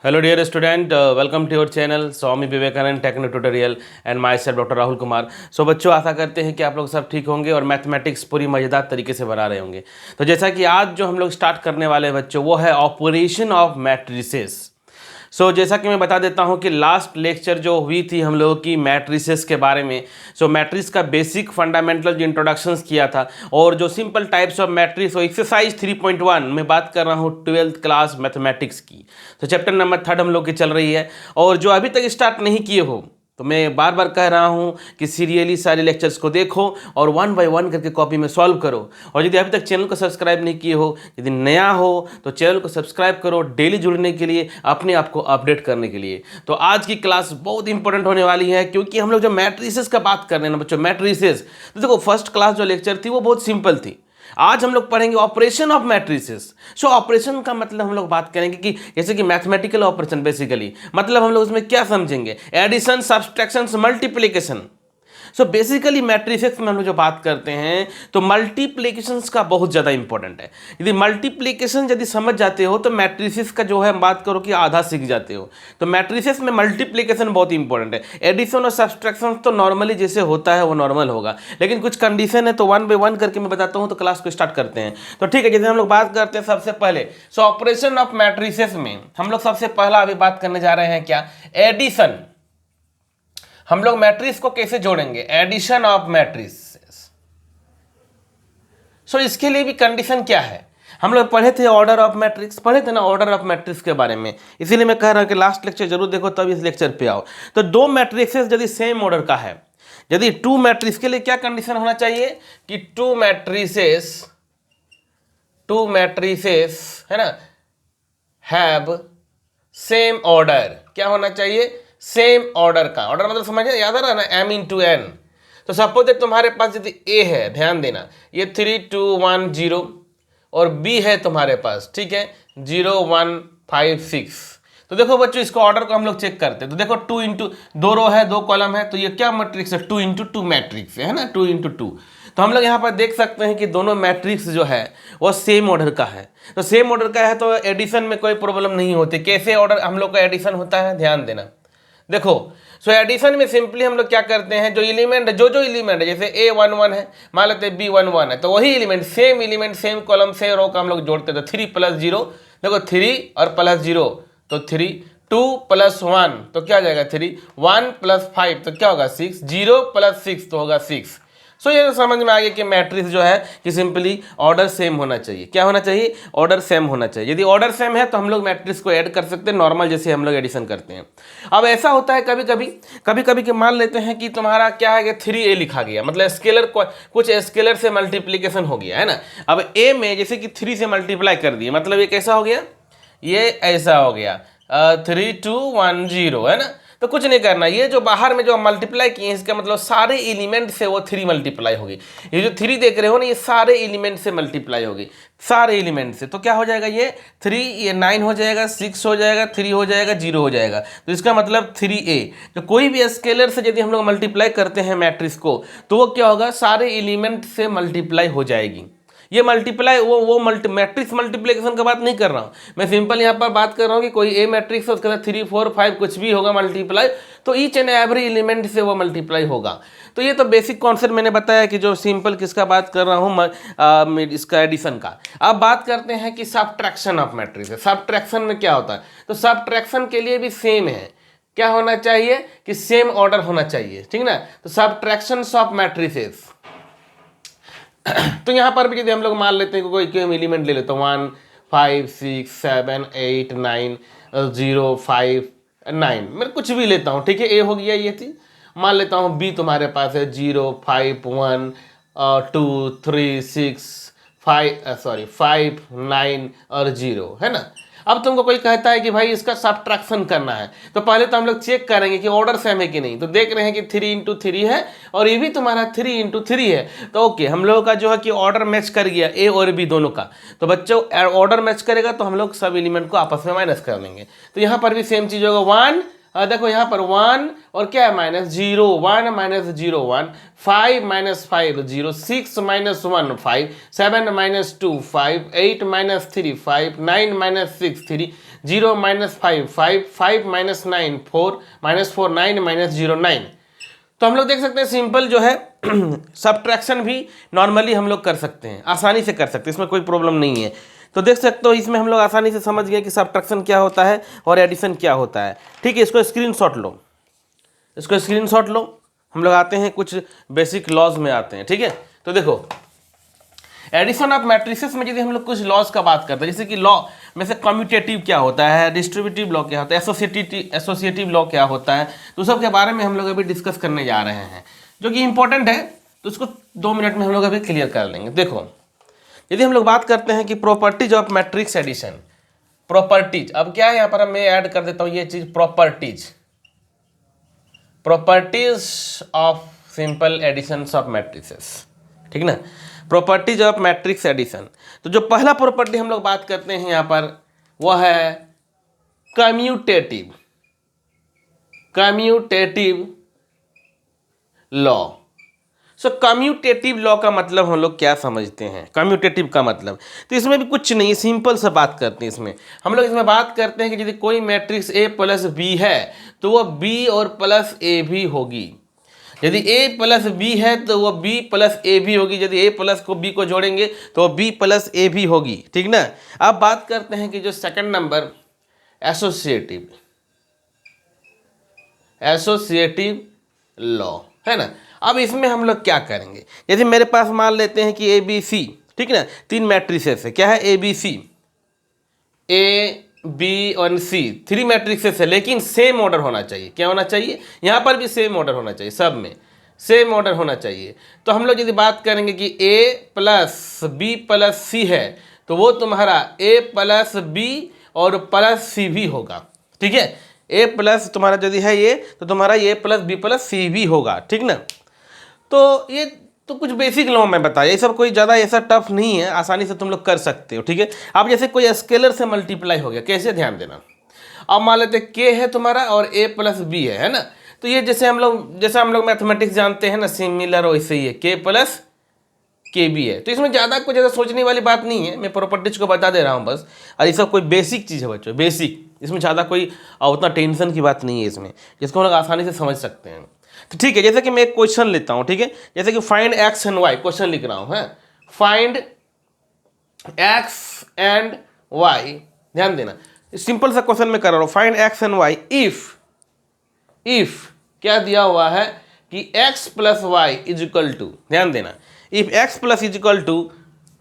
Hello dear student, welcome to your channel Swami Vivekanand techno tutorial and myself doctor Rahul Kumar. So बच्चों, आशा करते हैं कि आप लोग सब ठीक होंगे और मैथमेटिक्स पूरी मज़ेदार तरीके से बना रहे होंगे। तो जैसा कि आज जो हम लोग स्टार्ट करने वाले हैं बच्चों, वो है ऑपरेशन ऑफ मैट्रिसेस। जैसा कि मैं बता देता हूं कि लास्ट लेक्चर जो हुई थी हम लोगों की मैट्रिसेस के बारे में। मैट्रिक्स का बेसिक फंडामेंटल जो इंट्रोडक्शंस किया था और जो सिंपल टाइप्स ऑफ मैट्रिक्स और एक्सरसाइज 3.1 में बात कर रहा हूं 12th क्लास मैथमेटिक्स की। चैप्टर नंबर 3 हम लोग की चल रही है। और जो अभी तक स्टार्ट नहीं किए हो तो मैं बार बार कह रहा हूं कि सीरियली सारे लेक्चर्स को देखो और 1 बाय 1 करके कॉपी में सॉल्व करो। और यदि अभी तक चैनल को सब्सक्राइब नहीं किए हो, यदि नया हो तो चैनल को सब्सक्राइब करो डेली जुड़ने के लिए, अपने आप को अपडेट करने के लिए। तो आज की क्लास बहुत इंपॉर्टेंट होने वाली है क्योंकि हम लोग जो मैट्रिसेस का बात कर रहे हैं ना बच्चों, मैट्रिसेस, तो देखो फर्स्ट क्लास जो लेक्चर थी वो बहुत सिंपल थी। आज हम लोग पढ़ेंगे ऑपरेशन ऑफ मैट्रिसेस। ऑपरेशन का मतलब हम लोग बात करेंगे कि जैसे कि मैथमेटिकल ऑपरेशन, बेसिकली मतलब हम लोग उसमें क्या समझेंगे, addition, subtraction, multiplication. Basically matrices में हम लोग जो बात करते हैं तो मल्टीप्लिकेशंस का बहुत ज़्यादा इंपॉर्टेंट है। यदि मल्टीप्लिकेशन यदि समझ जाते हो तो मैट्रिसेस का जो है हम बात करो कि आधा सीख जाते हो। तो मैट्रिसेस में मल्टीप्लिकेशन बहुत इंपॉर्टेंट है। एडिशन और सब्सट्रैक्शन तो नॉर्मली जैसे होता है वो नॉर्मल होगा, लेकिन कुछ कंडीशन है तो 1 बाय 1 करके मैं बताता हूँ। तो क्लास को स्टार्ट करते हैं। तो ठीक है, जैसे हम लोग बात करते हैं सबसे पहले ऑपरेशन ऑफ मैट्रिसेस में हम लोग सबसे पहला अभी बात करने जा रहे हैं क्या, एडिशन। हम लोग मैट्रिक्स को कैसे जोड़ेंगे, एडिशन ऑफ मैट्रिसेस। इसके लिए भी कंडीशन क्या है, हम लोग पढ़े थे ऑर्डर ऑफ मैट्रिक्स, पढ़े थे ना ऑर्डर ऑफ मैट्रिक्स के बारे में। इसीलिए मैं कह रहा हूं कि लास्ट लेक्चर जरूर देखो तब इस लेक्चर पे आओ। तो दो मैट्रिक्सेस यदि सेम ऑर्डर का है, यदि टू मैट्रिक्स के लिए क्या कंडीशन होना चाहिए कि टू मैट्रिसेस है ना, हैव सेम ऑर्डर। क्या होना चाहिए, सेम ऑर्डर का। ऑर्डर मतलब समझे, याद आ रहा है ना, m इंटू एन। तो सपोज तुम्हारे पास यदि a है, ध्यान देना, ये 3 2 1 0 और b है तुम्हारे पास, ठीक है, 0 1 5 6। तो देखो बच्चों, इसको ऑर्डर को हम लोग चेक करते हैं। तो देखो 2 इंटू 2 रो है, 2 कॉलम है, तो ये क्या मैट्रिक्स है, 2 इंटू 2 मैट्रिक्स है ना, 2 इंटू 2। तो हम लोग यहाँ पर देख सकते हैं कि दोनों मैट्रिक्स जो है वो सेम ऑर्डर का है। तो सेम ऑर्डर का है तो एडिशन में कोई प्रॉब्लम नहीं होती। कैसे ऑर्डर हम लोग का एडिशन होता है, ध्यान देना। देखो एडिशन में सिंपली हम लोग क्या करते हैं, जो एलिमेंट जो एलिमेंट है, जैसे a1 1 है, मान लेते हैं b1 1 है, तो वही एलिमेंट सेम कॉलम से रो का हम लोग जोड़ते हैं। तो 3 प्लस 0, देखो 3 और प्लस 0 तो 3, 2 प्लस 1 तो क्या हो जाएगा 3, 1 प्लस 5 तो क्या होगा 6, 0 प्लस 6 तो होगा 6। ये तो समझ में आ गया कि मैट्रिक्स जो है कि सिंपली ऑर्डर सेम होना चाहिए। क्या होना चाहिए, ऑर्डर सेम होना चाहिए। यदि ऑर्डर सेम है तो हम लोग मैट्रिक्स को ऐड कर सकते हैं नॉर्मल, जैसे हम लोग एडिशन करते हैं। अब ऐसा होता है कभी कभी कि मान लेते हैं कि तुम्हारा क्या है कि 3a लिखा गया, मतलब स्केलर कुछ स्केलर से मल्टीप्लीकेशन हो गया है ना। अब a में जैसे कि 3 से मल्टीप्लाई कर दिए, मतलब ये कैसा हो गया, ये ऐसा हो गया 3 2 1 0 है ना। तो कुछ नहीं करना, ये जो बाहर में जो मल्टीप्लाई किए हैं इसका मतलब सारे एलिमेंट से वो 3 मल्टीप्लाई होगी। ये जो 3 देख रहे हो ना, ये सारे एलिमेंट से मल्टीप्लाई होगी, सारे एलिमेंट से। तो क्या हो जाएगा, ये 3, ये 9 हो जाएगा, 6 हो जाएगा, 3 हो जाएगा, 0 हो जाएगा। तो इसका मतलब 3a। तो कोई भी स्केलर से यदि हम लोग मल्टीप्लाई करते हैं मैट्रिक्स को तो वो क्या होगा, सारे एलिमेंट से मल्टीप्लाई हो जाएगी। ये मल्टीप्लाई वो मैट्रिक्स मल्टीप्लिकेशन का बात नहीं कर रहा हूँ मैं, सिंपल यहाँ पर बात कर रहा हूँ कि कोई ए मैट्रिक्स है, उसके साथ 3 4 5 कुछ भी होगा मल्टीप्लाई, तो ईच एंड एवरी एलिमेंट से वो मल्टीप्लाई होगा। तो ये तो बेसिक कॉन्सेप्ट मैंने बताया कि जो सिंपल किसका बात कर रहा हूँ, इसका एडिशन का। अब बात करते हैं कि सब्ट्रैक्शन ऑफ मैट्रिक्स। सब्ट्रैक्शन में क्या होता है, तो सब्ट्रैक्शन के लिए भी सेम है। क्या होना चाहिए कि सेम ऑर्डर होना चाहिए, ठीक ना। तो सब्ट्रैक्शन ऑफ मैट्रिसेस, तो यहाँ पर भी यदि हम लोग मान लेते हैं कोई एलिमेंट ले लेते हैं 1 5 6 7 8 9 0 5 9, मैं कुछ भी लेता हूँ, ठीक है। ए हो गया, ये थी, मान लेता हूँ बी तुम्हारे पास है 0 5 1 2 3 6 5 9 और 0 है ना। अब तुमको कोई कहता है कि भाई इसका सब्ट्रैक्शन करना है, तो पहले तो हम लोग चेक करेंगे कि ऑर्डर सेम है कि नहीं। तो देख रहे हैं कि 3 इंटू 3 है और ये भी तुम्हारा 3 इंटू 3 है, तो ओके, हम लोगों का जो है कि ऑर्डर मैच कर गया ए और बी दोनों का। तो बच्चों ऑर्डर मैच करेगा तो हम लोग सब एलिमेंट को आपस में माइनस कर देंगे। तो यहाँ पर भी सेम चीज होगा, 1 देखो यहाँ पर 1 और क्या है minus 0, 1 minus 0 1, 5 minus 5 0, 6 minus 1 5, 7 minus 2 5, 8 minus 3 5, 9 minus 6 3, 0 minus 5 5 5 minus 9 4 minus 4 9 minus 0 9। तो हम लोग देख सकते हैं सिंपल जो है सब्ट्रैक्शन भी नॉर्मली हम लोग कर सकते हैं, आसानी से कर सकते हैं, इसमें कोई प्रॉब्लम नहीं है। तो देख सकते हो इसमें हम लोग आसानी से समझ गए कि सब्ट्रैक्शन क्या होता है और एडिशन क्या होता है। ठीक है, इसको स्क्रीनशॉट लो, इसको स्क्रीनशॉट लो। हम लोग आते हैं कुछ बेसिक लॉज में आते हैं। ठीक है, तो देखो एडिशन ऑफ मैट्रिसेस में यदि हम लोग कुछ लॉज का बात करते हैं, जैसे कि लॉ में से कम्यूटेटिव क्या होता है, डिस्ट्रीब्यूटिव लॉ क्या होता है, एसोसिएटिव लॉ क्या होता है, तो सब के बारे में हम लोग अभी डिस्कस करने जा रहे हैं, जो कि इंपॉर्टेंट है। तो उसको 2 मिनट में हम लोग अभी क्लियर कर लेंगे। देखो यदि हम लोग बात करते हैं कि properties of matrix addition, properties, अब क्या है यहाँ पर मैं ऐड कर देता हूँ ये चीज, properties of simple additions of matrices. ठीक ना, प्रॉपर्टीज ऑफ मैट्रिक्स एडिशन। तो जो पहला प्रॉपर्टी हम लोग बात करते हैं यहाँ पर वह है कम्यूटेटिव लॉ। सो कम्यूटेटिव लॉ का मतलब हम लोग क्या समझते हैं, कम्यूटेटिव का मतलब, तो इसमें भी कुछ नहीं, सिंपल सा बात करते हैं। इसमें हम लोग इसमें बात करते हैं कि यदि कोई मैट्रिक्स ए प्लस बी है तो वह बी और प्लस ए भी होगी। यदि ए प्लस बी है तो वह बी प्लस ए भी होगी। यदि ए प्लस को बी को जोड़ेंगे तो बी प्लस ए भी होगी। ठीक ना। अब बात करते हैं कि जो सेकंड नंबर एसोसिएटिव लॉ है ना। अब इसमें हम लोग क्या करेंगे, यदि मेरे पास मान लेते हैं कि ए बी सी, ठीक ना, 3 मैट्रिसेस है, क्या है, A B C, A B और सी, 3 मैट्रिक्सेस है, लेकिन सेम ऑर्डर होना चाहिए। क्या होना चाहिए, यहाँ पर भी सेम ऑर्डर होना चाहिए, सब में सेम ऑर्डर होना चाहिए। तो हम लोग यदि बात करेंगे कि ए प्लस बी प्लस सी है तो वो तुम्हारा ए प्लस बी और प्लस सी भी होगा। ठीक है, ए प्लस तुम्हारा यदि है ये तो तुम्हारा ए प्लस बी प्लस सी भी होगा। ठीक ना। तो ये तो कुछ बेसिक लॉ में बताया, ये सब कोई ज़्यादा ऐसा टफ नहीं है, आसानी से तुम लोग कर सकते हो। ठीक है, अब जैसे कोई स्केलर से मल्टीप्लाई हो गया, कैसे, ध्यान देना। अब मान लेते के है तुम्हारा और ए प्लस बी है ना। तो ये जैसे हम लोग मैथमेटिक्स जानते हैं ना, सिमिलर वैसे ही है, के प्लस के बी है। तो इसमें ज़्यादा कुछ ज़्यादा सोचने वाली बात नहीं है, मैं प्रॉपर्टीज को बता दे रहा हूँ बस। और ये सब कोई बेसिक चीज़ है बच्चों, बेसिक, इसमें ज़्यादा कोई उतना टेंशन की बात नहीं है इसमें, जिसको हम लोग आसानी से समझ सकते हैं। तो ठीक है, जैसे कि मैं एक क्वेश्चन लेता हूँ, ठीक है, जैसे कि find x and y, question लिख रहा हूँ, है फाइंड एक्स एंड वाई। ध्यान देना, सिंपल सा क्वेश्चन मैं कर रहा हूँ, find x and y if क्या दिया हुआ है कि x plus y is equal to, ध्यान देना, if x plus is equal to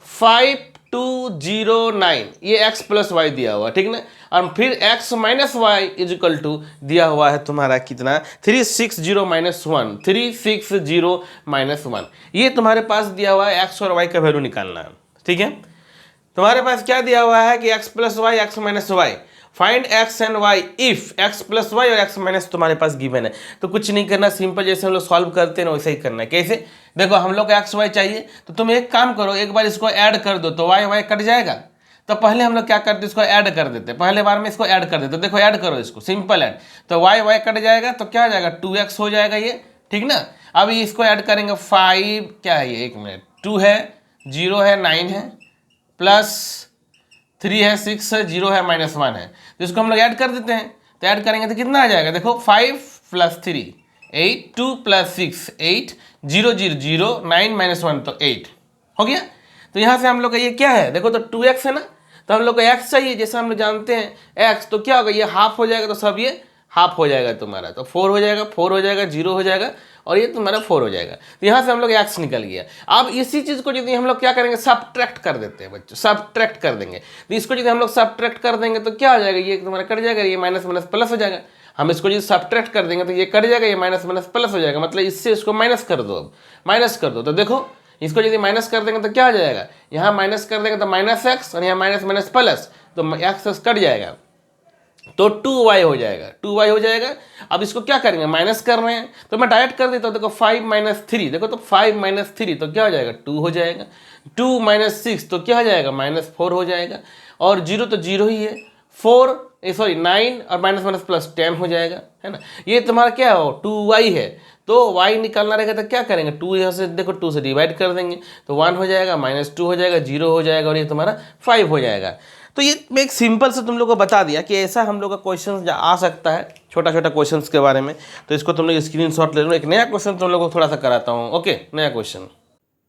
5209, ये x प्लस वाई दिया हुआ, ठीक ना। और फिर x minus y is equal to दिया हुआ है तुम्हारा कितना, 360 माइनस 1, 360 माइनस 1, ये तुम्हारे पास दिया हुआ है। x और y का वैल्यू निकालना है। ठीक है, तुम्हारे पास क्या दिया हुआ है कि x plus y, x minus y, find x and y if x plus y और x माइनस तुम्हारे पास गिवन है। तो कुछ नहीं करना, सिंपल जैसे हम लोग सॉल्व करते हैं ना वैसे ही करना है। कैसे, देखो हम लोग को x y चाहिए तो तुम एक काम करो, एक बार इसको ऐड कर दो तो y y कट जाएगा। तो पहले हम लोग क्या करते, इसको ऐड कर देते, पहले बार में इसको ऐड कर देते। देखो ऐड करो इसको, सिंपल ऐड, तो y y कट जाएगा तो क्या हो जाएगा, 2x हो जाएगा ये। ठीक ना। अब इसको ऐड करेंगे, 5 क्या है ये, 1 मिनट, 2 है, 0 है, 9 है, प्लस 3 है, 6 है, 0 है, माइनस 1 है। तो इसको हम लोग ऐड कर देते हैं। तो ऐड करेंगे तो कितना आ जाएगा, देखो 5 प्लस 3 8, 2 प्लस 6 8, 0 0 0, 9 माइनस 1 तो 8 हो गया। तो यहाँ से हम लोग का ये क्या है, देखो तो 2x है ना, तो हम लोग को x चाहिए, जैसे हम लोग जानते हैं x, तो क्या होगा, ये हाफ हो जाएगा, तो सब ये हाफ हो जाएगा तुम्हारा, तो 4 हो जाएगा, 4 हो जाएगा, 0 हो जाएगा और ये तुम्हारा 4 हो जाएगा। तो यहाँ से हम लोग x निकल गया। अब इसी चीज़ को यदि हम लोग क्या करेंगे, सब्ट्रैक्ट कर देते हैं बच्चों, सब्ट्रैक्ट कर देंगे। तो इसको यदि हम लोग सब्ट्रैक्ट कर देंगे तो क्या हो जाएगा, ये तुम्हारा कट जाएगा, ये माइनस माइनस प्लस हो जाएगा। हम इसको यदि सब्ट्रैक्ट कर देंगे तो ये कट जाएगा, ये माइनस माइनस प्लस हो जाएगा, मतलब इससे इसको माइनस कर दो। अब माइनस कर दो तो देखो इसको यदि माइनस कर देंगे तो क्या हो जाएगा, यहाँ माइनस कर देंगे तो माइनस एक्स और यहाँ माइनस माइनस प्लस, तो एक्स कट जाएगा तो 2y हो जाएगा, 2y हो जाएगा। अब इसको क्या करेंगे, माइनस कर रहे हैं तो मैं डायरेक्ट कर देता हूँ। देखो 5 माइनस 3, देखो तो 5 माइनस 3 तो क्या हो जाएगा, 2 हो जाएगा, 2 माइनस 6 तो क्या हो जाएगा, माइनस 4 हो जाएगा, और 0 तो 0 ही है, 9 और माइनस माइनस प्लस 10 हो जाएगा, है ना। ये तुम्हारा क्या हो, 2y है, तो y निकालना रहेगा तो क्या करेंगे, 2 यहाँ से देखो 2 से डिवाइड कर देंगे तो 1 हो जाएगा, माइनस 2 हो जाएगा, 0 हो जाएगा और ये तुम्हारा 5 हो जाएगा। तो ये मैं एक सिंपल से तुम लोग को बता दिया कि ऐसा हम लोग का क्वेश्चन आ सकता है, छोटा छोटा क्वेश्चंस के बारे में। तो इसको तुम लोग स्क्रीनशॉट ले लो। एक नया क्वेश्चन तुम लोग को थोड़ा सा कराता हूँ। ओके, नया क्वेश्चन।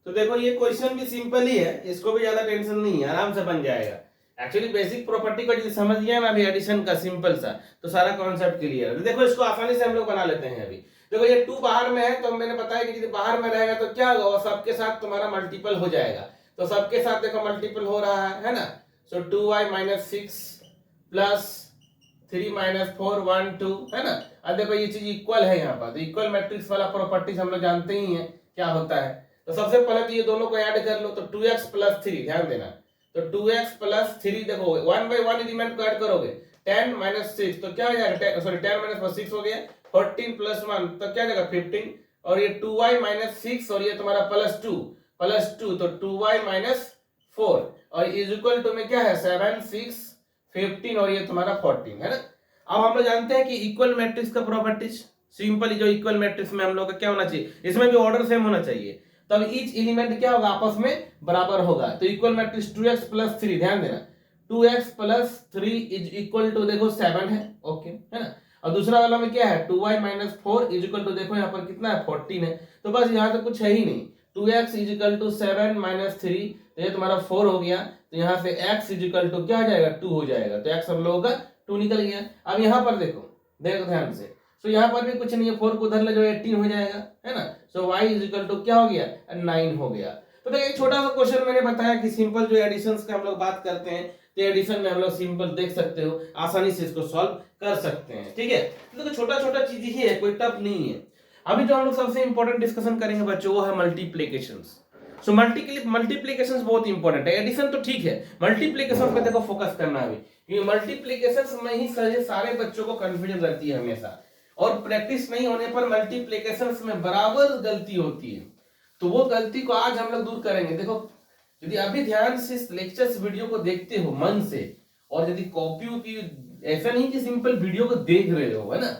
तो देखो ये क्वेश्चन भी सिंपल ही है, इसको भी ज्यादा टेंशन नहीं है, आराम से बन जाएगा। एक्चुअली बेसिक प्रॉपर्टी को यदि समझ गया ना अभी एडिशन का सिंपल सा, तो सारा कॉन्सेप्ट क्लियर है। तो देखो इसको आसानी से हम लोग बना लेते हैं। अभी देखो ये 2 बाहर में है, तो मैंने बताया कि यदि बाहर में रहेगा तो क्या होगा, सबके साथ तुम्हारा मल्टीपल हो जाएगा। तो सबके साथ देखो मल्टीपल हो रहा है ना। सो 2y - 6 प्लस 3 - 4 1 2 है ना। अब देखो ये चीज इक्वल है यहाँ पर, तो इक्वल मैट्रिक्स वाला प्रॉपर्टीज हम लोग जानते ही हैं क्या होता है। तो सबसे पहले तो ये दोनों को ऐड कर लो, तो 2x + 3, ध्यान देना। तो 2x + 3 देखो 1/1 एलिमेंट को ऐड करोगे, 10 - 6 तो क्या हो जाएगा, सॉरी 10 - 6 हो गया, 14 + 1 तो क्या जाएगा 15, और ये 2y - 6 और ये तुम्हारा +2 तो 2y - 4 और इज इक्वल टू में क्या है 7 6 15 और ये तुम्हारा 14 है ना। अब हम लोग जानते हैं कि इक्वल मैट्रिक्स का प्रॉपर्टीज सिंपली, जो इक्वल मैट्रिक्स में हम लोग का क्या होना चाहिए, इसमें भी ऑर्डर सेम होना चाहिए, तब ईच एलिमेंट क्या होगा आपस में बराबर होगा। तो इक्वल मैट्रिक्स 2x + 3, ध्यान देना 2x + 3 इज इक्वल टू देखो 7 है, ओके है ना। और दूसरा वाला में क्या है 2y - 4 इज इक्वल टू देखो यहाँ पर कितना है 14 है। तो बस यहाँ तो कुछ है ही नहीं, 2x इज इक्वल टू 7 - 3 तो ये तुम्हारा 4 हो गया। तो यहाँ से x इज इक्वल टू क्या हो जाएगा 2 हो जाएगा। तो x हम लोगों का 2 निकल गया। अब यहाँ पर देखो ध्यान से, तो यहाँ पर भी कुछ नहीं है, 4 को उधर ले जो 18 हो जाएगा है ना। सो y इज इक्वल टू क्या हो गया 9 हो गया। तो देखिए एक छोटा सा क्वेश्चन मैंने बताया कि सिंपल जो एडिशंस का हम लोग बात करते हैं, तो एडिशन में हम लोग सिंपल देख सकते हो, आसानी से इसको सॉल्व कर सकते हैं। ठीक है, तो देखो छोटा छोटा चीज ही है, कोई टफ नहीं है। अभी जो हम लोग सबसे इंपॉर्टेंट डिस्कशन करेंगे बच्चों, वो है मल्टीप्लिकेशंस। सो मल्टीप्लिकेशंस बहुत इंपॉर्टेंट है। एडिशन तो ठीक है, मल्टीप्लिकेशन पे देखो फोकस करना है अभी, क्योंकि मल्टीप्लिकेशंस में ही सारे बच्चों को कंफ्यूजन रहती है हमेशा, और प्रैक्टिस नहीं होने पर मल्टीप्लिकेशंस में बराबर गलती होती है। तो वो गलती को आज हम लोग दूर करेंगे। देखो यदि अभी ध्यान से लेक्चर्स वीडियो को देखते हो मन से, और यदि कॉपी की ऐसा नहीं कि सिंपल वीडियो को देख रहे हो है ना,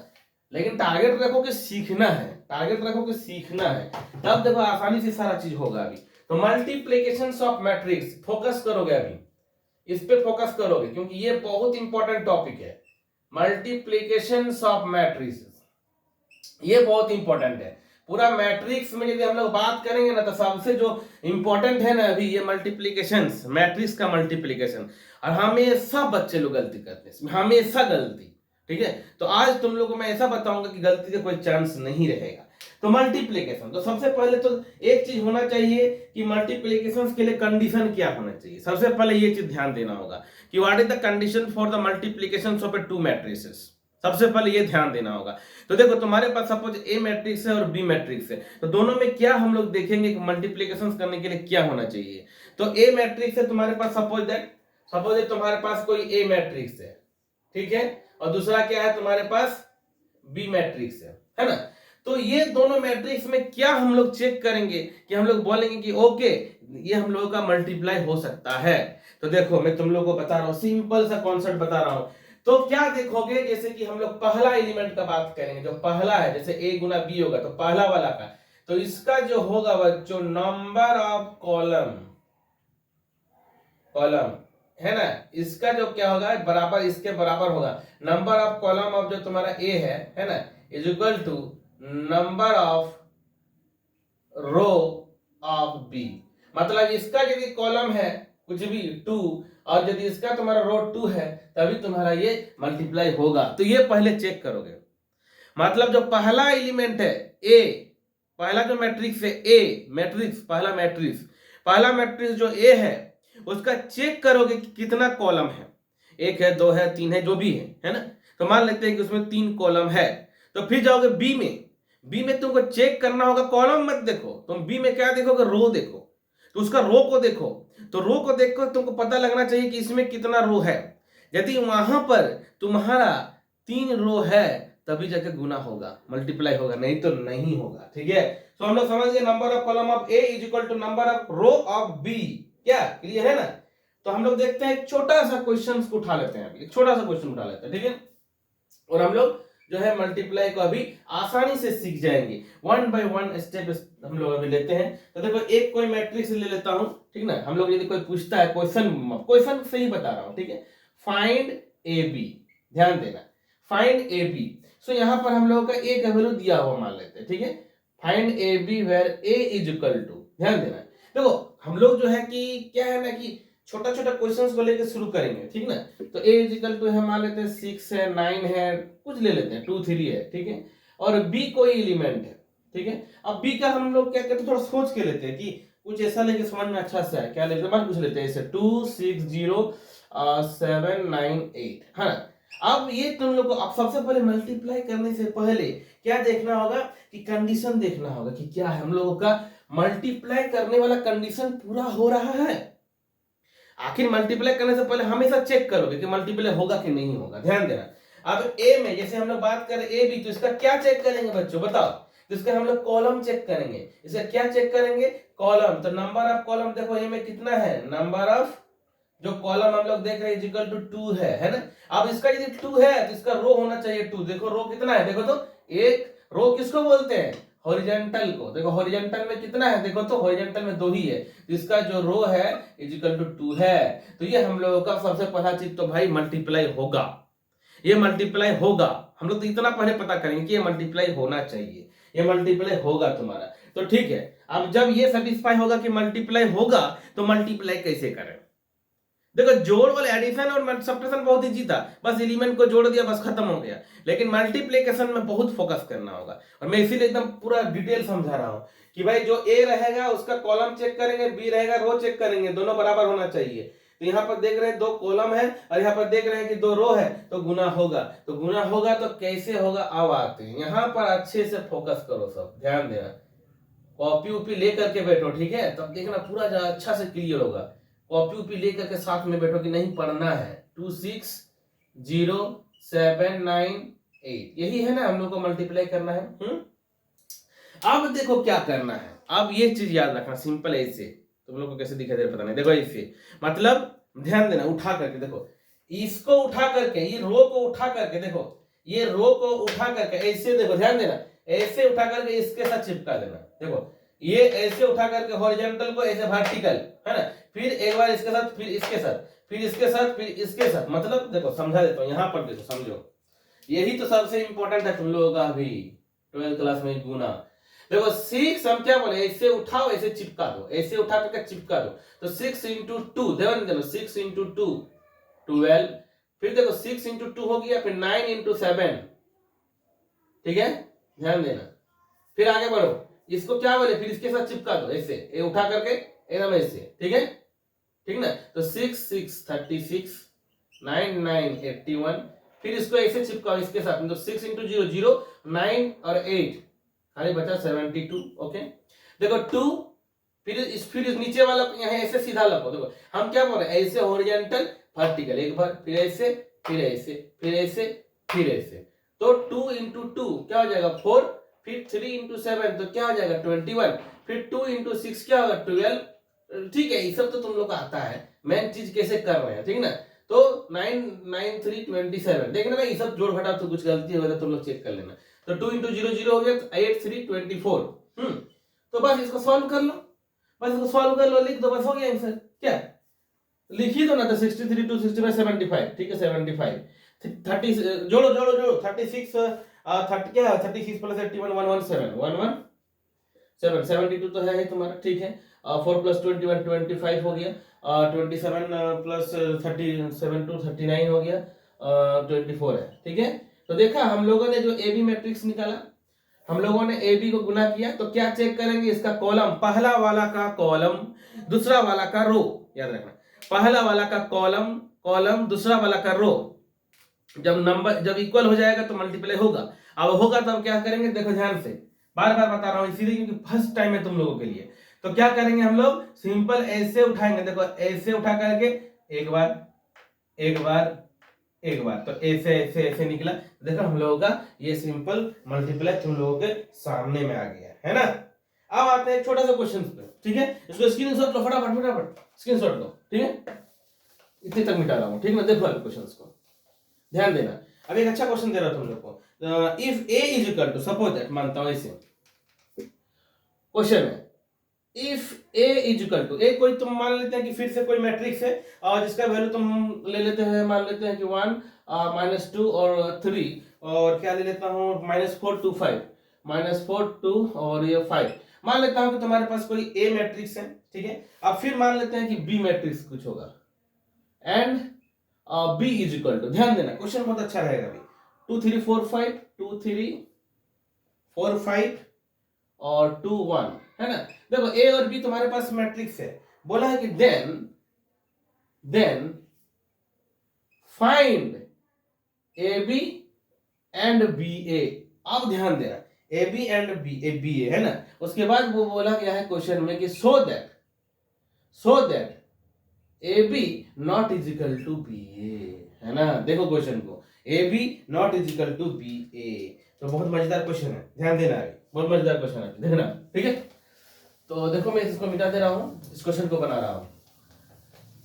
लेकिन टारगेट रखो कि सीखना है, तब देखो आसानी से सारा चीज होगा। अभी तो मल्टीप्लिकेशंस ऑफ मैट्रिक्स फोकस करोगे, अभी इस पे फोकस करोगे, क्योंकि ये बहुत इंपॉर्टेंट टॉपिक है। मल्टीप्लिकेशंस ऑफ मैट्रिक्स ये बहुत इंपॉर्टेंट है। पूरा मैट्रिक्स में यदि हम लोग बात करेंगे ना, तो सबसे जो इंपॉर्टेंट है ना अभी ये मल्टीप्लिकेशंस, मैट्रिक्स का मल्टीप्लिकेशन। और हमेशा बच्चे लोग गलती करते हैं, हमेशा गलती। ठीक है, तो आज तुम लोगों को मैं ऐसा बताऊंगा कि गलती का कोई चांस नहीं रहेगा। तो मल्टीप्लिकेशन, तो सबसे पहले तो एक चीज होना चाहिए कि मल्टीप्लिकेशन के लिए कंडीशन क्या होना चाहिए। सबसे पहले ये चीज ध्यान देना होगा कि what is the condition for the multiplication of to matrices. सबसे पहले ये ध्यान देना होगा। तो देखो तुम्हारे पास सपोज ए मैट्रिक्स है और बी मैट्रिक्स है, तो दोनों में क्या हम लोग देखेंगे कि मल्टीप्लिकेशन करने के लिए क्या होना चाहिए। तो ए मैट्रिक्स है तुम्हारे पास, सपोज तुम्हारे पास कोई ए मैट्रिक्स है, ठीक है, और दूसरा क्या है तुम्हारे पास बी मैट्रिक्स है ना। तो ये दोनों मैट्रिक्स में क्या हम लोग चेक करेंगे कि हम लोग बोलेंगे कि ओके ये हम लोगों का मल्टीप्लाई हो सकता है। तो देखो मैं तुम लोगों को बता रहा हूं, सिंपल सा कॉन्सेप्ट बता रहा हूं। तो क्या देखोगे, जैसे कि हम लोग पहला एलिमेंट का बात करेंगे, जो पहला है, जैसे a गुना b होगा तो पहला वाला का, तो इसका जो होगा बच्चों नंबर ऑफ कॉलम है ना, इसका जो क्या होगा बराबर, इसके बराबर होगा नंबर ऑफ कॉलम ऑफ जो तुम्हारा a है ना, is equal to number of row of b। मतलब इसका यदि कॉलम है कुछ भी 2 और यदि इसका तुम्हारा रो 2 है, तभी तुम्हारा ये मल्टीप्लाई होगा। तो ये पहले चेक करोगे। मतलब जो पहला एलिमेंट है ए, पहला जो मैट्रिक्स है ए मैट्रिक्स, पहला मैट्रिक्स जो ए है, उसका चेक करोगे कि कितना कॉलम है, 1 है 2 है 3 है जो भी है ना। तो मान लेते हैं कि उसमें 3 कॉलम है। तो फिर जाओगे बी में तुमको चेक करना होगा, कॉलम मत देखो तुम, बी में क्या देखोगे रो देखो। तो उसका रो को देखो, तो रो को देखकर तुमको पता लगना चाहिए कि इसमें कितना रो है। यदि वहां पर तुम्हारा 3 रो है तभी जाके गुना होगा, मल्टीप्लाई होगा, नहीं तो नहीं होगा। ठीक है, तो हम लोग समझ गए number of column of A is equal to number of row of B. क्या क्लियर है ना। तो हम लोग देखते हैं एक छोटा सा क्वेश्चन को उठा लेते हैं, एक छोटा सा क्वेश्चन उठा लेते हैं, ठीक है। और हम लोग जो है मल्टीप्लाई को अभी आसानी से सीख जाएंगे। 1 बाय 1 स्टेप हम लोग अभी लेते हैं। तो देखो एक कोई मैट्रिक्स ले लेता हूं, ठीक ना। हम लोग यदि कोई पूछता है क्वेश्चन से ही बता रहा हूं, ठीक है। फाइंड ए बी, ध्यान देना, फाइंड ए बी। सो यहां पर हम लोगों का ए का वैल्यू दिया हुआ मान लेते हैं, ठीक है। Find A B where A is equal to, ध्यान देना। देखो हम लोग जो है कि क्या है ना कि छोटा छोटा क्वेश्चंस को लेकर शुरू करेंगे, ठीक ना। तो ए इज इक्वल टू है मान लेते हैं 6 है, 9 है, कुछ ले लेते हैं, 2 3 है, ठीक है। और बी कोई एलिमेंट है, ठीक है। अब बी का हम लोग क्या करते हैं, थोड़ा सोच के लेते हैं कि कुछ ऐसा लेके समझ में अच्छा सा है, क्या लेते हैं, मान कुछ लेते हैं ऐसे 2 6 0 7 9 8, है ना। अब ये तुम लोग को अब सबसे पहले मल्टीप्लाई करने से पहले क्या देखना होगा कि कंडीशन देखना होगा कि क्या है हम लोगों का मल्टीप्लाई करने वाला कंडीशन पूरा हो रहा है। आखिर मल्टीप्लाई करने से पहले हमेशा चेक करोगे कि मल्टीप्लाई होगा कि नहीं होगा, ध्यान देना। अब ए में जैसे हम लोग बात करें ए बी, तो इसका क्या चेक करेंगे बच्चों, बताओ। तो इसका हम लोग कॉलम चेक करेंगे। इसका क्या चेक करेंगे, कॉलम। तो नंबर ऑफ कॉलम देखो ए में कितना है, नंबर ऑफ जो कॉलम हम लोग देख रहे हैं इज इक्वल टू 2 है ना। अब इसका यदि 2 है तो इसका रो होना चाहिए 2। देखो रो कितना है, देखो तो एक रो किसको बोलते हैं, हॉरिजॉन्टल को। देखो हॉरिजॉन्टल में कितना है, देखो तो हॉरिजॉन्टल में 2 ही है, तो इसका जो रो है इज इक्वल टू 2 है। तो ये हम लोगों का सबसे पहला चीज तो भाई मल्टीप्लाई होगा, ये मल्टीप्लाई होगा। हम लोग तो इतना पहले पता करेंगे कि ये मल्टीप्लाई होना चाहिए, ये मल्टीप्लाई होगा तुम्हारा। तो ठीक है, अब जब ये सेटिस्फाई होगा कि मल्टीप्लाई होगा तो मल्टीप्लाई कैसे करें। देखो जोड़ वाले एडिशन और सब्ट्रैक्शन बहुत इजी था, बस एलिमेंट को जोड़ दिया बस खत्म हो गया। लेकिन मल्टीप्लिकेशन में बहुत फोकस करना होगा, और मैं इसीलिए एकदम पूरा डिटेल समझा रहा हूं कि भाई जो ए रहेगा उसका कॉलम चेक करेंगे, बी रहेगा रो चेक करेंगे, दोनों बराबर होना चाहिए। तो यहाँ पर देख रहे हैं 2 कॉलम है और यहाँ पर देख रहे हैं कि 2 रो है, तो गुना होगा। तो गुना होगा तो कैसे होगा, अब आते हैं यहाँ पर। अच्छे से फोकस करो, सब ध्यान देना, कॉपी उपी लेकर के बैठो, ठीक है। तब देखना पूरा अच्छा से क्लियर होगा। कॉपी उपी लेकर के साथ में बैठो कि नहीं पढ़ना है। 2 6 0 7 9 8, यही है ना हम लोग को मल्टीप्लाई करना है। अब देखो क्या करना है, अब ये चीज याद रखना, सिंपल है। इससे तुम लोग को कैसे दिखाई दे रहा पता नहीं, देखो इससे मतलब ध्यान देना, उठा करके देखो, इसको उठा करके, ये रो को उठा करके, देखो ये रो को उठा करके ऐसे, देखो ध्यान देना, ऐसे उठा करके इसके साथ चिपका देना। देखो ये ऐसे उठा करके हॉरिजॉन्टल को ऐसे वर्टिकल, है ना। फिर एक बार इसके साथ, फिर इसके साथ, फिर इसके साथ, फिर इसके साथ। मतलब देखो समझा देता हूं, यहां पर देखो समझो, यही तो सबसे इंपॉर्टेंट है तुम लोगों का अभी 12th क्लास में, गुना। देखो 6 हम क्या बोले, ऐसे उठाओ ऐसे चिपका दो, ऐसे उठा करके चिपका दो। तो 6 into 2, ध्यान देना, 6 into 2 12। फिर देखो 6 into 2 हो गया, फिर 9 into 7, ठीक है, ध्यान देना। फिर आगे बढ़ो, इसको क्या बोले, फिर इसके साथ चिपका दो ऐसे, ये उठा करके एकदम ऐसे, ठीक है, ठीक ना। तो 6 6 36, 9 9 81, फिर इसको ऐसे चिपकाओ इसके साथ। तो 6 into 0 0, 9 और 8, खाली बचा 72। ओके, देखो 2, फिर इस नीचे वाला यहाँ ऐसे सीधा लगो। देखो हम क्या बोल रहे हैं, ऐसे हॉरिजॉन्टल वर्टिकल, एक बार, फिर ऐसे, फिर ऐसे, फिर ऐसे, फिर ऐसे। तो 2 into 2 क्या हो जाएगा 4, फिर 3 into 7 तो क्या हो जाएगा 21, फिर 2 into 6 क्या होगा 12। ठीक है, ये सब तो तुम लोग को आता है, मेन चीज कैसे कर रहे हैं, ठीक ना। तो 9 9 3 27, देखना ना, ये सब जोड़ घटाओ तो कुछ गलती होगा तो तुम लोग चेक कर लेना। तो 2 into 0 0 हो गया, 8 3 24। तो बस इसको सॉल्व कर लो, बस इसको सॉल्व कर लो, लिख दो, बस हो गया आंसर। क्या लिखी दो ना, तो 63 2 65 75, ठीक है 75। 30 जोड़ो जोड़ो जोड़ो, 36 30 क्या है, 36 प्लस 81 117 117 72 तो है तुम्हारा, ठीक है। 4 + 21 25 हो गया, 27 प्लस 37 2 39 हो गया, 24 है, ठीक है। तो देखा हम लोगों ने जो ए बी मैट्रिक्स निकाला, हम लोगों ने ए बी को गुना किया, तो क्या चेक करेंगे, इसका कॉलम, पहला वाला का कॉलम, दूसरा वाला का रो, याद रखना, पहला वाला का कॉलम कॉलम, दूसरा वाला का रो। जब इक्वल हो जाएगा तो मल्टीप्लाई होगा। अब होगा तब क्या करेंगे, देखो ध्यान से, बार बार बता रहा हूं इसीलिए क्योंकि फर्स्ट टाइम है तुम लोगों के लिए। तो क्या करेंगे हम लोग, सिंपल ऐसे उठाएंगे, देखो ऐसे उठा करके एक बार एक बार एक बार, तो ऐसे ऐसे ऐसे निकला। देखो हम लोगों का ये सिंपल मल्टीप्लाई तुम लोगों के सामने में आ गया है ना। अब आते हैं छोटा सा क्वेश्चन पे, ठीक है। इसको स्क्रीनशॉट लो, फटाफट फटाफट स्क्रीनशॉट लो, ठीक है। इतने तक मिटा रहा हूं, ठीक है। देखो क्वेश्चन को ध्यान देना। अब एक अच्छा क्वेश्चन दे रहा हूं तुम लोग को, if A is equal to, suppose that, मानता हूं ऐसे क्वेश्चन है, if A is equal to, A कोई तुम मान लेते हैं कि फिर से कोई मैट्रिक्स है और जिसका वैल्यू तुम ले लेते हैं, मान लेते हैं कि 1 -2 और 3, और क्या ले लेता हूं -4 2 5, -4 2 और ये 5, मान लेता हूं कि तुम्हारे पास कोई ए मैट्रिक्स है, ठीक है। अब फिर मान लेते हैं कि बी मैट्रिक्स कुछ होगा and B is equal to, ध्यान देना क्वेश्चन बहुत अच्छा रहेगा अभी, 2 3 4 5, 2 3 4 5 और 2 1, है ना। देखो ए और बी तुम्हारे पास मैट्रिक्स है, बोला है कि then find A B and B A. अब ध्यान देना, A B and B A, है ना। उसके बाद वो बोला गया है क्वेश्चन में कि so that A B not is equal to B A, है ना। देखो क्वेश्चन को, A B not is equal to B A, तो बहुत मजेदार क्वेश्चन है, ध्यान देना है, बहुत मजेदार क्वेश्चन है, देखना, ठीक है। तो देखो मैं इसको मिटा दे रहा हूं, इस क्वेश्चन को बना रहा हूं।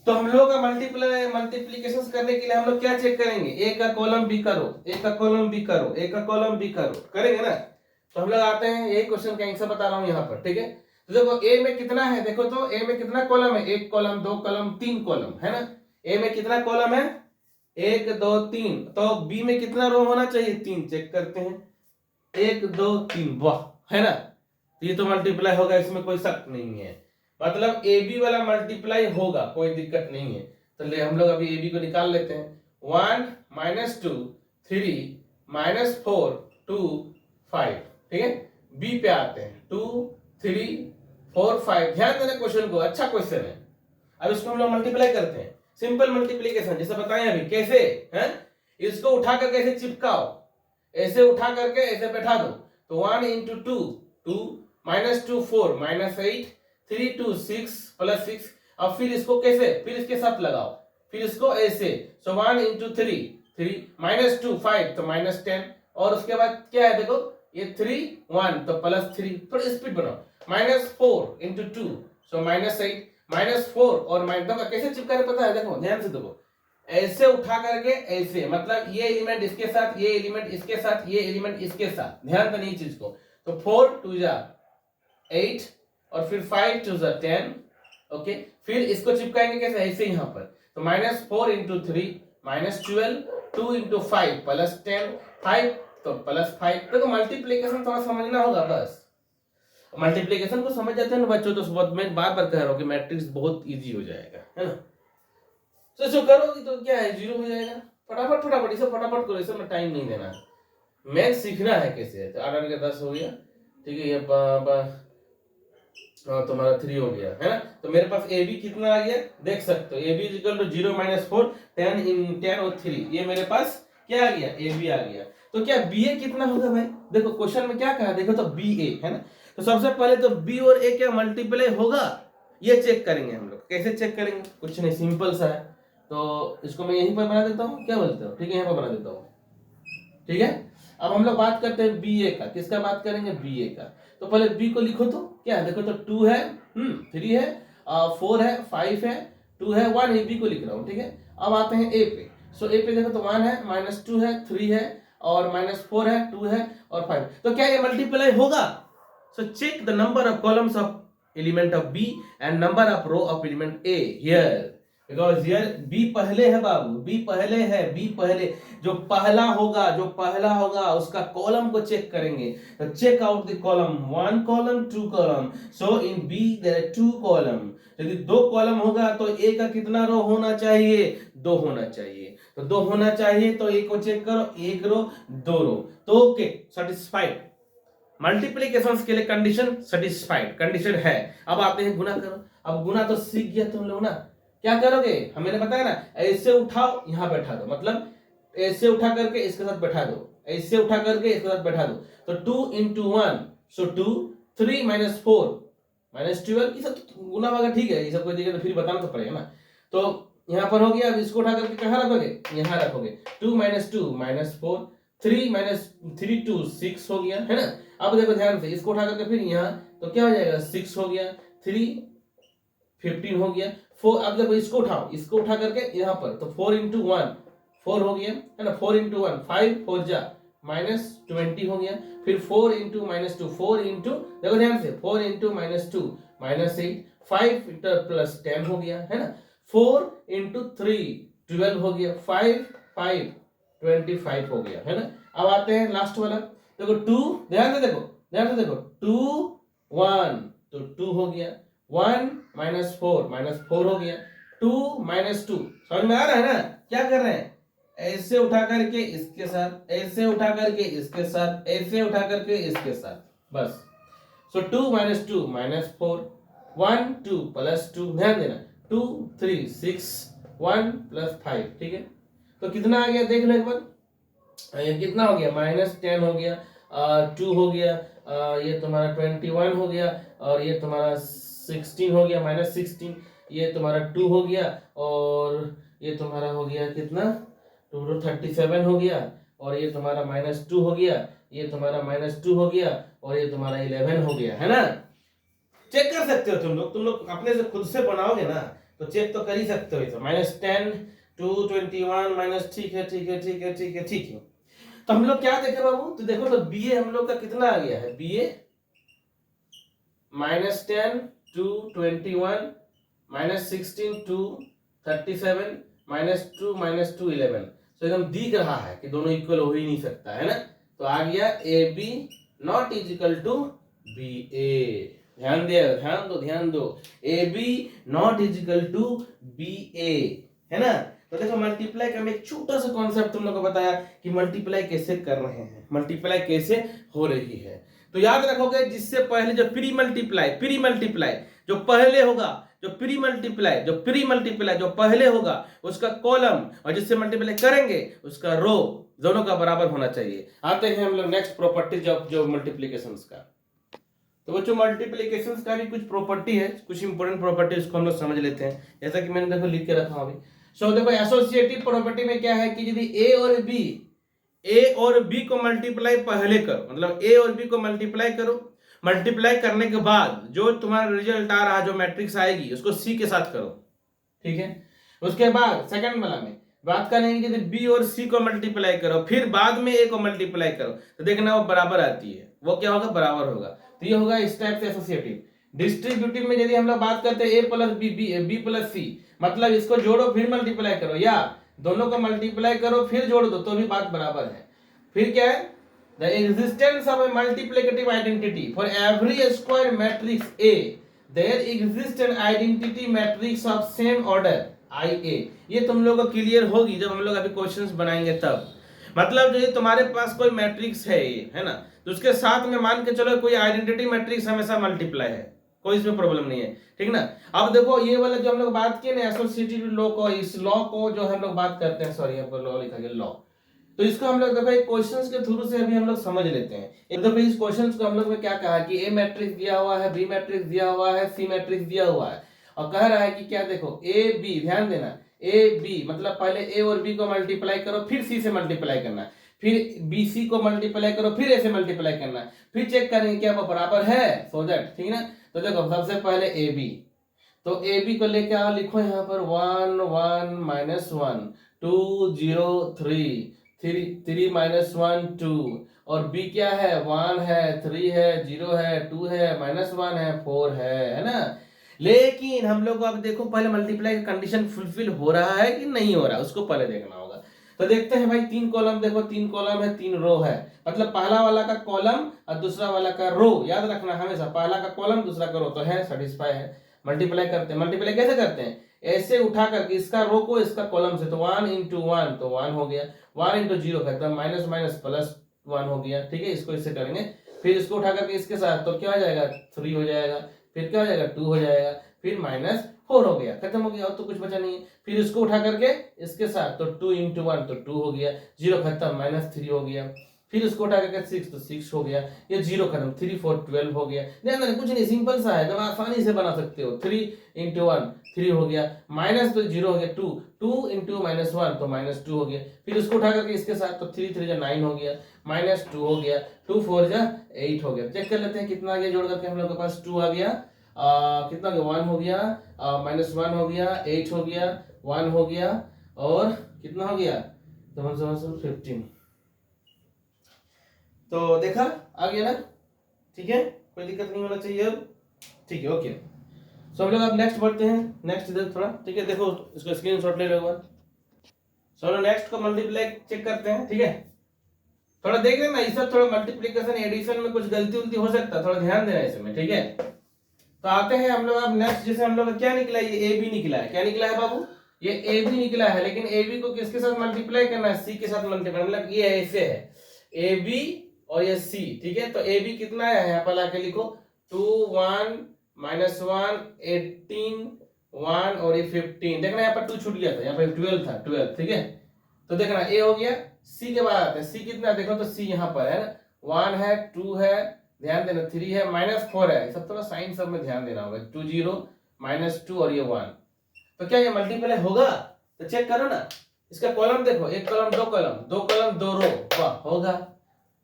तो हम लोग का मल्टीप्लिकेशन करने के लिए हम लोग क्या चेक करेंगे, ए का कॉलम बी करो, ए का कॉलम बी करो, ए का कॉलम बी करो, करेंगे ना। तो हम लोग आते हैं, यही क्वेश्चन का आंसर बता रहा हूं यहाँ पर, ठीक है। तो देखो ए में कितना है, देखो तो ए में कितना कॉलम है, 1 कॉलम 2 कॉलम 3 कॉलम, है ना। ए में कितना कॉलम है, 1 2 3, तो बी में कितना रो होना चाहिए, 3, चेक करते हैं, 1 2 3, वाह, है ना। ये तो मल्टीप्लाई होगा, इसमें कोई शक नहीं है, मतलब ए बी वाला मल्टीप्लाई होगा, कोई दिक्कत नहीं है। तो ले हम लोग अभी ए बी को निकाल लेते हैं, 1 -2 3 -4 2 5, ठीक है। बी पे आते हैं, 2 3 4 5, ध्यान देना क्वेश्चन को, अच्छा क्वेश्चन है। अब इसको हम लोग मल्टीप्लाई करते हैं, सिंपल मल्टीप्लीकेशन जैसे बताएं अभी, कैसे है, इसको उठा कर कैसे चिपकाओ, ऐसे उठा करके ऐसे बैठा दो, तो 1 × 2 2 -2 4 -8 3 2 6 +6, अब फिर इसको कैसे, फिर इसके साथ लगाओ, फिर इसको ऐसे, सो 1 × 3 3 -2 5 तो -10, और उसके बाद क्या है, देखो ये 3 1 तो +3, थोड़ी स्पीड बनाओ, -4 × 2 सो -8 -4 और देखो कैसे चिपका रहे पता है, देखो ध्यान से देखो, ऐसे उठा करके ऐसे, मतलब ये एलिमेंट इसके साथ, ये एलिमेंट इसके साथ, ये एलिमेंट इसके साथ, ध्यान देना इस चीज को। तो 4 2 8 और फिर 5 2 10, ओके। फिर इसको चिपकाएंगे कैसे, ऐसे यहाँ पर, तो -4 × 3 -12 2 × 5 +10 5 तो +5। देखो मल्टीप्लिकेशन थोड़ा समझना होगा, बस मल्टीप्लिकेशन को समझ जाते हैं ना बच्चों, तो बहुत मैं बार बार कह रहा हूँ कि मैट्रिक्स बहुत इजी हो जाएगा, है ना। तो इसको करोगे तो क्या है, 0 हो जाएगा, फटाफट इसे फटाफट करो, इसे में टाइम नहीं देना, मैथ सीखना है कैसे। तो 8 के 10 हो गया, ठीक है, ये तुम्हारा 3 हो गया, है ना। तो मेरे पास ए बी कितना आ गया, देख सकते हो, ए बी इक्वल टू 0 -4 10 × 10 और 3, ये मेरे पास क्या आ गया, ए बी आ गया। तो क्या बी ए कितना होगा भाई, देखो क्वेश्चन में क्या कहा, देखो तो बी ए, है ना। तो सबसे पहले तो बी और ए क्या मल्टीप्लाई होगा, ये चेक करेंगे हम लोग। कैसे चेक करेंगे, कुछ नहीं, सिंपल सा है। तो इसको मैं यहीं पर बना देता हूँ, क्या बोलते हो, ठीक है, यहाँ पर बना देता हूँ, ठीक है। अब हम लोग बात करते हैं बी ए का, किसका बात करेंगे, बी ए का। तो पहले बी को लिखो, तो क्या है, देखो तो 2 है, 3 है, 4 है, 5 है, 2 है, 1 है, बी को लिख रहा हूँ, ठीक है। अब आते हैं ए पे, सो ए पे देखो तो 1 है, -2 है, 3 है और -4 है, 2 है और 5, तो क्या ये मल्टीप्लाई होगा। So check the number of columns of element of B and number of row of element A here, because here B पहले है बाबू, बी पहले है, बी पहले, जो पहला होगा उसका कॉलम को चेक करेंगे। तो check out the column, 1 column 2 column, so in B there are 2 column. यदि 2 कॉलम होगा तो ए का कितना रो होना चाहिए, 2 होना चाहिए। तो 2 होना चाहिए, तो ए को चेक करो, 1 रो 2 रो, तो ओके, सेटिस्फाइड। मल्टीप्लिकेशन के लिए कंडीशन सेटिस्फाइड, कंडीशन है। अब आते हैं गुना करो, अब गुना तो सीख गया तुम लोग ना, क्या करोगे, मैंने बताया ना, ऐसे उठाओ यहां बैठा दो, मतलब ऐसे उठा करके इसके साथ बैठा दो, ऐसे उठा करके इसके साथ बैठा दो, तो 2 × 1 सो 2, 3 -4 -12, ये सब गुना वगैरह ठीक है, ये सब कोई दिक्कत तो फिर बताना तो पड़ेगा ना। तो यहाँ पर हो गया, अब इसको उठा करके कहाँ रखोगे, यहाँ रखोगे, 2 -2 -4 3 -3 2 6 हो गया, है ना। अब देखो ध्यान से, इसको उठा करके फिर यहाँ, तो क्या हो जाएगा, 6 हो गया, 3 15 हो गया, 4, अब देखो इसको उठाओ, इसको उठा करके यहाँ पर, तो 4 × 1 4 हो गया है ना, 4 इंटू 1 5 4 जा -20 हो गया, फिर 4 इंटू -2 4 इंटू, देखो ध्यान से, 4 इंटू -2 -8, 5 प्लस 10 हो गया है ना, 4 इंटू 3 12 हो गया, 5 5 25 हो गया है ना। अब आते हैं लास्ट वाला, देखो 2, ध्यान से देखो, ध्यान से देखो, 2 1 तो 2 हो गया, 1 -4 हो गया, 2 -2, समझ में आ रहा है ना, क्या कर रहे हैं, ऐसे उठा करके इसके साथ, ऐसे उठा करके इसके साथ, ऐसे उठा करके इसके साथ, बस। सो 2 -2 -4, 1 2 +2, ध्यान देना, 2 3 6 1 +5, ठीक है। तो कितना आ गया देख लो एक बार, ये कितना हो गया, -10 हो गया, 2 हो गया, ये तुम्हारा 21 हो गया, और ये तुम्हारा 16 हो गया, -16, ये तुम्हारा 2 हो गया, और ये तुम्हारा हो गया कितना, 2 37 हो गया, और ये तुम्हारा -2 हो गया, ये तुम्हारा -2 हो गया, और ये तुम्हारा 11 हो गया, है ना। चेक कर सकते हो तुम लोग अपने से खुद से बनाओगे ना, तो चेक तो कर ही सकते हो, इसे -10 2 21 माइनस, ठीक है ठीक है ठीक है ठीक है ठीक है। तो हम लोग क्या देखे बाबू, तो देखो तो बी ए हम लोग का कितना आ गया है, बी ए -10 2 21 -16 2 37 -2 -2 11, तो एकदम दिख रहा है कि दोनों इक्वल हो ही नहीं सकता है ना। तो आ गया A B not is equal to B A, ध्यान दे, ध्यान दो ध्यान दो, A B not is equal to B A, है ना। तो देखो मल्टीप्लाई का मैं एक छोटा सा कॉन्सेप्ट तुम लोग को बताया कि मल्टीप्लाई कैसे कर रहे हैं, मल्टीप्लाई कैसे हो रही है। तो याद रखोगे जिससे पहले जो प्री मल्टीप्लाई जो पहले होगा, जो प्री मल्टीप्लाई जो पहले होगा उसका कॉलम, और जिससे मल्टीप्लाई करेंगे उसका रो, दोनों का बराबर होना चाहिए। आते हैं हम लोग नेक्स्ट प्रॉपर्टी जो मल्टीप्लिकेशंस का। तो बच्चों मल्टीप्लिकेशंस का भी कुछ प्रॉपर्टी है, कुछ इंपॉर्टेंट प्रॉपर्टी, उसको हम लोग समझ लेते हैं। जैसा कि मैंने देखो लिख के रखा हूं अभी। सो देखो एसोसिएटिव प्रॉपर्टी में क्या है कि यदि ए और बी को मल्टीप्लाई पहले करो, मतलब ए और बी को मल्टीप्लाई करो, मल्टीप्लाई करने के बाद जो तुम्हारा रिजल्ट आ रहा, जो मैट्रिक्स आएगी उसको सी के साथ करो, ठीक है। उसके बाद सेकंड वाला में बात करेंगे यदि बी और सी को मल्टीप्लाई करो, फिर बाद में ए को मल्टीप्लाई करो, तो देखना वो बराबर आती है, वो क्या होगा, बराबर होगा। तो ये होगा इस टाइप से एसोसिएटिव। डिस्ट्रीब्यूटिव में यदि हम लोग बात करते हैं ए प्लस बी प्लस सी, मतलब इसको जोड़ो फिर मल्टीप्लाई करो, या दोनों को मल्टीप्लाई करो फिर जोड़ दो तो भी बात बराबर है। फिर क्या है, the existence of a multiplicative identity for every square matrix A, there exist an identity matrix of same order I A. ये तुम लोगों को क्लियर होगी जब हम लोग अभी क्वेश्चंस बनाएंगे तब। मतलब जो ये तुम्हारे पास कोई मैट्रिक्स है, ये है ना, तो उसके साथ में मान के चलो कोई आइडेंटिटी मैट्रिक्स हमेशा मल्टीप्लाई है, कोई इसमें प्रॉब्लम नहीं है, ठीक ना। अब देखो ये वाला जो हम लोग बात किए ना एसोसिएटिव लॉ को, इस लॉ को जो हम लोग बात करते हैं, सॉरी यहाँ पर लॉ लिखा गया लॉ, तो इसको हम लोग देखो एक क्वेश्चंस के थ्रू से अभी हम लोग समझ लेते हैं। एक देखो इस क्वेश्चंस को हम लोग में क्या कहा कि ए मैट्रिक्स दिया हुआ है, बी मैट्रिक्स दिया हुआ है, सी मैट्रिक्स दिया हुआ है, और कह रहा है कि क्या, देखो ए बी, ध्यान देना, ए बी मतलब पहले ए और बी को मल्टीप्लाई करो, फिर सी से मल्टीप्लाई करना, फिर बी सी को मल्टीप्लाई करो, फिर ए से मल्टीप्लाई करना, फिर चेक करेंगे क्या वो बराबर है, सो दैट, ठीक ना। तो देखो सबसे पहले ए बी, तो ए बी को लेके आओ, लिखो यहाँ पर 1 1 -1 2 0 3 3 -1 2, और बी क्या है, 1 है 3 है 0 है 2 है -1 है 4 है ना। लेकिन हम लोग अब देखो पहले मल्टीप्लाई का कंडीशन फुलफिल हो रहा है कि नहीं हो रहा है, उसको पहले देखना होगा। तो देखते हैं भाई, 3 कॉलम, देखो 3 कॉलम है 3 रो है, मतलब पहला वाला का कॉलम और दूसरा वाला का रो, याद रखना हमेशा, पहला का कॉलम दूसरा का रो, तो है सेटिस्फाई है। मल्टीप्लाई करते हैं, मल्टीप्लाई कैसे करते हैं, ऐसे उठा करके इसका रो को इसका कॉलम से, तो 1 इंटू 1 तो 1 हो गया, 1 इंटू 0 खत्म, माइनस माइनस प्लस 1 हो गया, ठीक है। इसको इससे करेंगे, फिर इसको उठा करके इसके साथ, तो क्या हो जाएगा 3 हो जाएगा, फिर क्या हो जाएगा 2 हो जाएगा, फिर -4 हो गया, खत्म हो गया, और तो कुछ बचा नहीं है। फिर इसको उठा करके इसके साथ, तो 2 इंटू 1 तो 2 हो गया, 0 खत्म, -3 हो गया, फिर इसको उठा करके 6 तो 6 हो गया, ये 0 खत्म, 3 4 12 हो गया। ध्यान देना कुछ नहीं, सिंपल सा है, तुम आसानी से बना सकते हो। 3 इंटू 1 3 हो गया, माइनस तो 0 हो गया, 2 इंटू -1 तो -2 हो गया, फिर इसको उठा करके इसके साथ, तो 3 3 जा 9 हो गया, -2 हो गया, 2 4 जा 8 हो गया। चेक कर लेते हैं कितना आ गया, जोड़ करके हम लोग के पास 2 आ गया, कितना गया, 1 हो गया, -1 हो गया, 8 हो गया, 1 हो गया, और कितना हो गया 15। तो देखा आ गया ना, ठीक है, कोई दिक्कत नहीं होना चाहिए अब, ठीक है, ओके। सो हम लोग अब नेक्स्ट बढ़ते हैं, नेक्स्ट इधर थोड़ा, ठीक है, देखो इसका स्क्रीनशॉट ले लो एक बार। सो हम लोग नेक्स्ट को मल्टीप्लाई चेक करते हैं, ठीक है, थोड़ा देख लेना ये सब, थोड़ा मल्टीप्लिकेशन एडिशन में कुछ गलती उलती हो सकता है, थोड़ा ध्यान देना इसमें, ठीक है। तो आते हैं हम लोग अब नेक्स्ट, जैसे हम लोग का क्या निकला है, ये ए बी निकला है, क्या निकला है बाबू, ये ए बी निकला है, लेकिन ए बी को किसके साथ मल्टीप्लाई करना है, सी के साथ मल्टीप्लाई, मतलब ये ऐसे है ए बी और ये सी, ठीक है। तो ए बी कितना है, यहाँ पर लाके लिखो 2 1 -1 18 1 और ये 15, देखना यहाँ पर 2 छूट गया था, यहाँ पर 12 था, 12, ठीक है। तो देखना ए हो गया, सी के बाद आते हैं, सी कितना देखो, तो सी यहाँ पर है ना, 1 है, 2 है, ध्यान देना, 3 है, -4 है, सब थोड़ा साइन सब में ध्यान देना होगा, 2 0 -2 और ये 1। तो क्या ये मल्टीप्लाई होगा, तो चेक करो ना, इसका कॉलम देखो, एक कॉलम दो कॉलम, दो कॉलम दो रो, वाह होगा,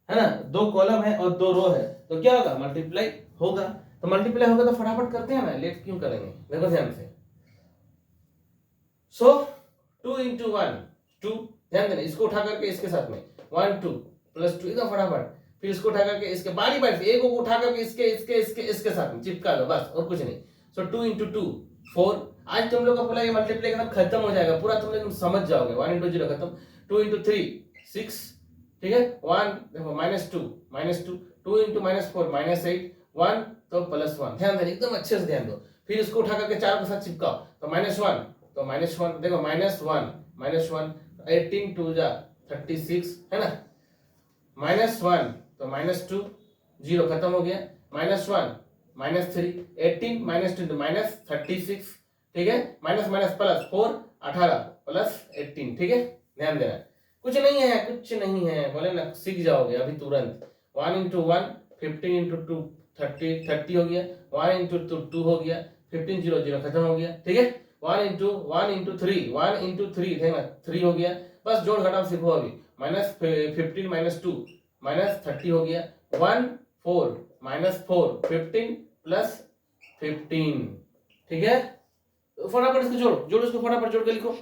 है ना, दो कॉलम है और दो रो है, तो क्या होगा, मल्टीप्लाई होगा। तो मल्टीप्लाई होगा तो फटाफट करते हैं ना, लेट क्यों करेंगे, देखो ध्यान से। सो 2 × 1 2, ध्यान देना, इसको उठा करके इसके साथ में 1 2 + 2, एकदम फटाफट, फिर इसको उठा करके इसके बारी बारी से एक को उठा करके इसके साथ में चिपका दो, बस और कुछ नहीं। सो 2 × 2 4, आज तुम लोग का पूरा ये मल्टीप्लिकेशन खत्म हो जाएगा, पूरा तुम लोग समझ जाओगे, 1 × 0 खत्म, 2 × 3 6, ठीक है, 1 देखो -2 -2, 2 × -4 -8, 1 तो +1, ध्यान देना एकदम अच्छे से ध्यान दो, फिर इसको उठा करके चार के साथ चिपकाओ, तो -1 तो -1 देखो, -1 18 2 जा 36, है ना, -1 तो -2 0 खत्म हो गया, -1 -3 18 -2 तो -36, ठीक है, माइनस माइनस प्लस 4 18 + 18, ठीक है, ध्यान देना, कुछ नहीं है, कुछ नहीं है, बोले ना सीख जाओगे अभी तुरंत। 1 × 1 15 × 2 30 हो गया, 1 × 2 2 हो गया, 15 0 0 खत्म हो गया, ठीक है। 1 × 3 देखना 3 हो गया, बस जोड़ घटाव सीखो अभी, -15 -2 -30 हो गया, 1 4 -4 15 + 15, ठीक है। फटाफट इसको जोड़ इसको फटाफट जोड़ के लिखो,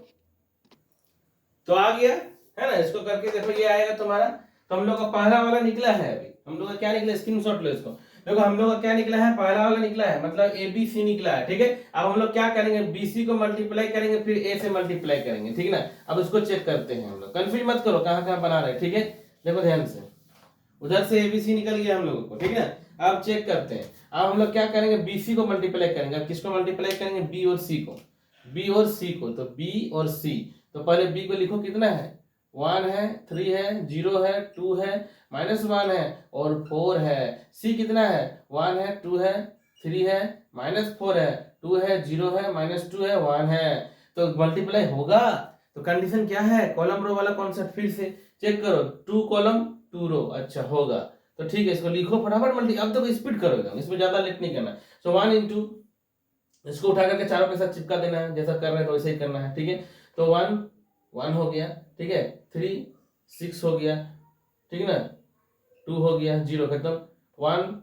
तो आ गया, है ना, इसको करके देखो ये आएगा तुम्हारा। तो हम लोग का पहला वाला निकला है, अभी हम लोग का क्या निकला, स्क्रीनशॉट लो इसको, देखो हम लोग का क्या निकला है, पहला वाला निकला है, मतलब ABC निकला है, ठीक है। अब हम लोग क्या करेंगे, BC को मल्टीप्लाई करेंगे, फिर A से मल्टीप्लाई करेंगे, ठीक है ना। अब इसको चेक करते हैं हम लोग, कंफ्यूज मत करो कहाँ कहाँ बना रहे, ठीक है, देखो ध्यान से, उधर से ABC निकल गया हम लोगों को, ठीक है ना। अब चेक करते हैं, अब हम लोग क्या करेंगे, BC को मल्टीप्लाई करेंगे, अब किसको मल्टीप्लाई करेंगे, B और C को, तो B और C, तो पहले B को लिखो, कितना है, 1 है, 3 है, 0 है, 2 है, -1 है और 4 है। C कितना है, 1 है, 2 है, 3 है, -4 है, 2 है, 0 है, -2 है, 1 है, तो मल्टीप्लाई होगा। तो कंडीशन क्या है, कॉलम रो वाला कॉन्सेप्ट फिर से चेक करो, 2 कॉलम 2 रो, अच्छा होगा, तो ठीक है, इसको लिखो फटाफट मल्टी, अब तो स्पीड करो एकदम, इसमें ज्यादा लेट नहीं करना। सो 1 × इसको उठा करके चारों के साथ चिपका देना है, जैसा कर रहे हैं तो वैसे ही करना है, ठीक है। तो 1 हो गया, ठीक है, 3 6 हो गया, ठीक है ना, 2 हो गया, 0 खत्म, 1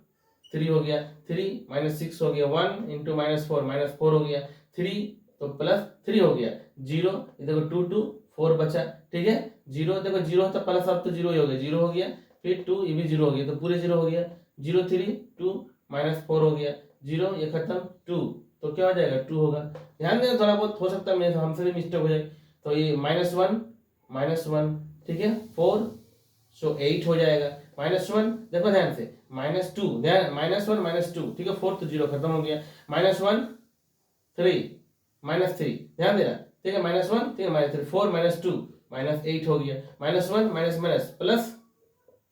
3 हो गया, 3 -6 हो गया, 1 × -4 -4 हो गया, 3 तो +3 हो गया, 0 देखो 2 2 4 बचा, ठीक है, 0 देखो 0 तो प्लस, अब तो 0 ही हो गया, 0 हो गया, फिर 2 ये भी 0 हो गया, तो पूरे 0 हो गया, 0 3 2 -4 हो गया, 0 ये खत्म, 2 तो क्या हो जाएगा, 2 होगा। ध्यान देना, थोड़ा बहुत हो सकता है मेरे हमसे भी मिस्टेक हो जाए, तो ये -1 ठीक है, 4 सो 8 हो जाएगा, -1 देखो ध्यान से, -2 ध्यान, -1 -2, ठीक है, 4 तो 0 खत्म हो गया, -1 3 -3 ध्यान देना, ठीक है, -1 ठीक है, -3 4 -2 -8 हो गया, -1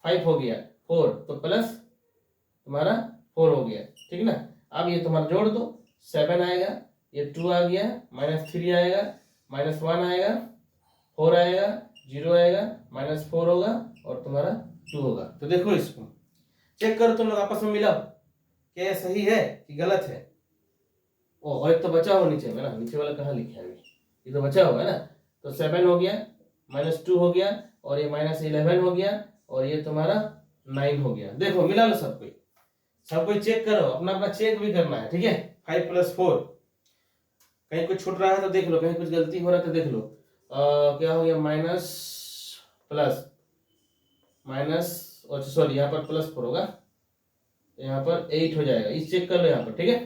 +5 हो गया, 4 तो प्लस तुम्हारा 4 हो गया, ठीक है ना। अब ये तुम्हारा जोड़ दो, 7 आएगा, ये 2 आ गया, -3 आएगा, -1 आएगा, 4 आएगा, 0 आएगा, -4 होगा और तुम्हारा 2 होगा। तो देखो इसको चेक करो, तुम लोग आपस में मिलाओ, क्या ये सही है कि गलत है। ओ, और एक तो बचा हो नीचे में ना, नीचे वाला कहाँ लिखा है, ये तो बचा हुआ है ना। तो 7 हो गया, -2 हो गया और ये -11 हो गया और ये तुम्हारा 9 हो गया। देखो मिला लो सब कोई चेक करो, अपना अपना चेक भी करना है, ठीक है। 5 + 4 कहीं कुछ छूट रहा है तो देख लो, कहीं कुछ गलती हो रहा है तो देख लो। क्या हो गया, प्लस माइनस, सॉरी यहाँ पर प्लस 4 होगा, यहाँ पर 8 हो जाएगा, इस चेक कर लो यहाँ पर, ठीक है।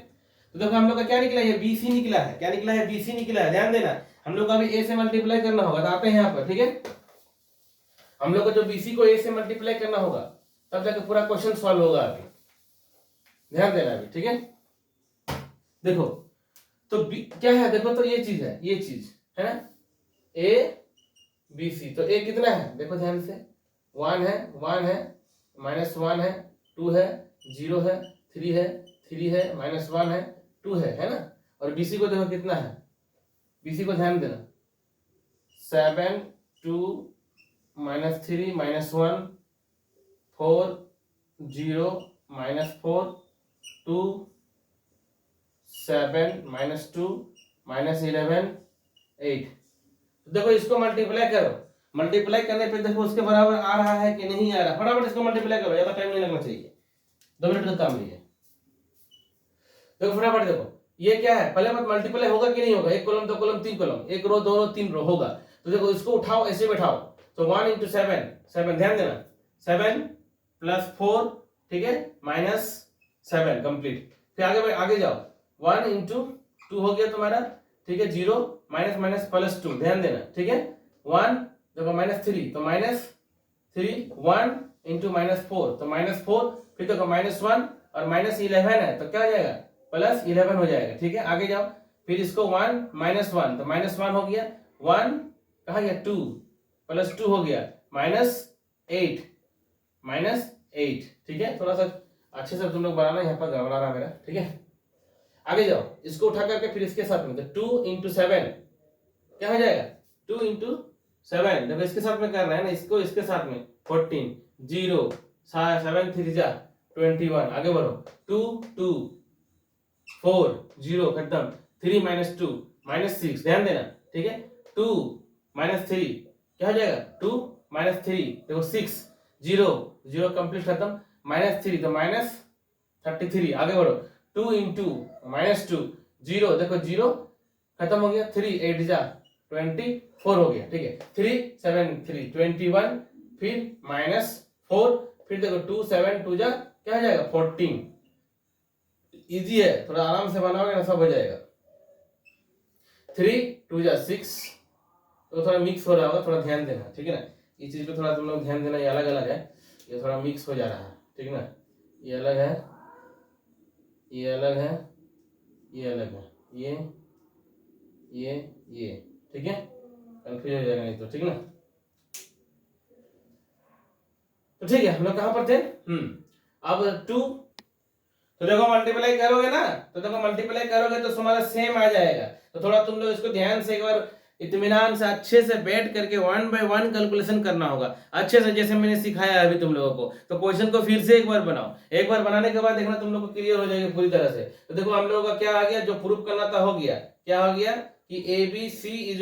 तो देखो हम लोग का क्या निकला है, BC निकला है, क्या निकला है, BC निकला है, ध्यान देना। हम लोग को अभी A से मल्टीप्लाई करना होगा, तो आते हैं यहाँ पर, ठीक है। हम लोग को जो BC को A से मल्टीप्लाई करना होगा, तब जाकर पूरा क्वेश्चन सॉल्व होगा अभी, ध्यान देना अभी, ठीक है। देखो तो क्या है, देखो तो ये चीज है, ये चीज है ना, A BC, तो A कितना है, देखो ध्यान से, 1 है, 1 है, -1 है, 2 है, 0 है, 3 है, 3 है, -1 है, 2 है ना। और BC को देखो कितना है, BC को ध्यान देना, 7 2 -3 -1 4 0 -4 2 7 -2 -11 8। देखो इसको मल्टीप्लाई करो, मल्टीप्लाई करने पे देखो उसके बराबर आ रहा है कि नहीं आ रहा, फटाफट इसको मल्टीप्लाई करो, ज्यादा टाइम नहीं लगना चाहिए, 2 मिनट का काम नहीं है। देखो फटाफट देखो, ये क्या है, पहले मत मल्टीप्लाई होगा कि नहीं होगा, 1 कॉलम 2 कॉलम 3 कॉलम, 1 रो 2 रो 3 रो होगा। तो देखो इसको उठाओ, ऐसे बैठाओ, तो 1 × 7 7, ध्यान देना, 7 + 4, ठीक है, -7 कंप्लीट। फिर आगे जाओ, 1 × 2 हो गया तुम्हारा, ठीक है, 0 -+2, ध्यान देना, ठीक है। 1 देखो -3, तो -3 1 × -4, तो -4, फिर देखो -1 और -11 है, तो क्या हो जाएगा, +11 हो जाएगा, ठीक है। आगे जाओ, फिर इसको 1 -1, तो -1 हो गया, 1 कहाँ गया, 2 +2 हो गया, -8, ठीक है। थोड़ा सा अच्छे से तुम लोग बनाना, यहाँ पर गड़बड़ा रहा मेरा, ठीक है। आगे जाओ, इसको उठा करके फिर इसके साथ में, तो 2 × 7 क्या हो जाएगा, 2 × 7, देखो इसके साथ में करना है ना, इसको इसके साथ में 14 0 7 3 जा 21, आगे बढ़ो, 2 2 4 0 खत्म, 3 -2 -6, ध्यान देना, ठीक है। 2 -3 क्या हो जाएगा, 2 -3 देखो 6 0 0 कंप्लीट खत्म, -3 तो -33, आगे बढ़ो, 2 × -2 0 देखो 0 खत्म हो गया, 3 8 जा 24 हो गया, ठीक है। 3 7 3 21, फिर -4, फिर देखो 2 7 2 जा क्या हो जाएगा, 14। इजी है, थोड़ा आराम से बनाओगे ना सब हो जाएगा। 3 2 जा 6, तो थोड़ा मिक्स हो रहा होगा, थोड़ा ध्यान देना, ठीक है ना, इस चीज पे थोड़ा तुम लोग ध्यान देना, ये अलग अलग है, ये थोड़ा मिक्स हो जा रहा है, ठीक है ना, ये अलग है, ये अलग है, ये अलग है, ये ठीक है, कंफ्यूज हो जाएगा नहीं तो, ठीक है ना। तो ठीक है, हम लोग कहां पर थे, अब 2, तो देखो मल्टीप्लाई करोगे ना, तो देखो मल्टीप्लाई करोगे तो तुम्हारा सेम आ जाएगा। तो थोड़ा तुम लोग इसको ध्यान से एक बार इत्मीनान से अच्छे से बैठ करके 1 बाय 1 कैलकुलेशन करना होगा अच्छे से, जैसे मैंने सिखाया अभी तुम लोगों को। तो क्वेश्चन को फिर से एक बार बनाओ, एक बार बनाने के बाद देखना तुम लोग को क्लियर हो जाएगा पूरी तरह से। तो देखो हम लोगों का क्या आ गया, जो प्रूफ करना था हो गया, क्या हो गया कि ABC =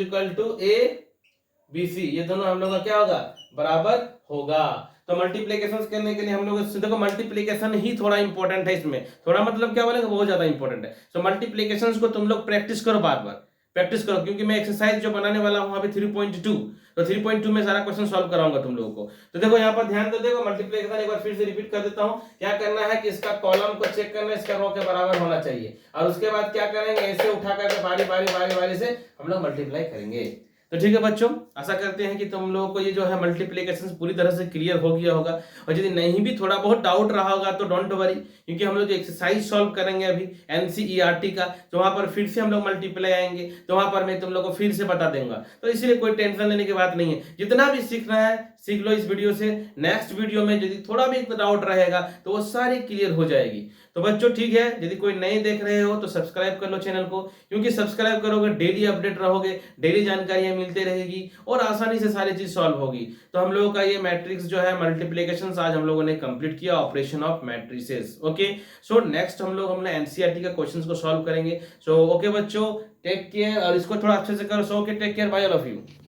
ABC, ये दोनों हम लोग का क्या होगा, बराबर होगा। तो मल्टीप्लिकेशन करने के लिए हम लोग देखो मल्टीप्लिकेशन ही थोड़ा इंपॉर्टेंट है इसमें, थोड़ा मतलब क्या बोलेंगे, बहुत ज्यादा इंपॉर्टेंट है। तो मल्टीप्लिकेशन को तुम लोग प्रैक्टिस करो, बार बार प्रैक्टिस करो, क्योंकि मैं एक्सरसाइज जो बनाने वाला हूं अभी 3.2, तो 3.2 में सारा क्वेश्चन सॉल्व कराऊंगा तुम लोगों को। तो देखो यहाँ पर ध्यान दो, देखो मल्टीप्लिकेशन एक बार फिर से रिपीट कर देता हूँ। क्या करना है कि इसका कॉलम को चेक करना है, इसका रो के बराबर होना चाहिए, और उसके बाद क्या करेंगे, ऐसे उठा करके बारी से हम लोग मल्टीप्लाई करेंगे। तो ठीक है बच्चों, आशा करते हैं कि तुम लोगों को ये जो है मल्टीप्लिकेशन पूरी तरह से क्लियर हो गया होगा, और यदि नहीं भी थोड़ा बहुत डाउट रहा होगा तो डोंट वरी, क्योंकि हम लोग जो एक्सरसाइज सॉल्व करेंगे अभी NCERT का, तो वहां पर फिर से हम लोग मल्टीप्लाई आएंगे, तो वहां पर मैं तुम लोग को फिर से बता दूंगा। तो इसलिए कोई टेंशन लेने की बात नहीं है, जितना भी सीखना है सीख लो इस वीडियो से। नेक्स्ट वीडियो में यदि थोड़ा भी डाउट रहेगा तो वो सारी क्लियर हो जाएगी। तो बच्चों ठीक है, यदि कोई नए देख रहे हो तो सब्सक्राइब कर लो चैनल को, क्योंकि सब्सक्राइब करोगे डेली अपडेट रहोगे, डेली जानकारियां मिलते रहेगी और आसानी से सारी चीज सॉल्व होगी। तो हम लोगों का ये मैट्रिक्स जो है मल्टीप्लिकेशन आज हम लोगों ने कंप्लीट किया, operation of matrices. Okay, so next हमने NCERT का क्वेश्चंस को सॉल्व करेंगे। सो ओके बच्चों, टेक केयर, और इसको थोड़ा अच्छे से करो। So okay, take care, bye all of you.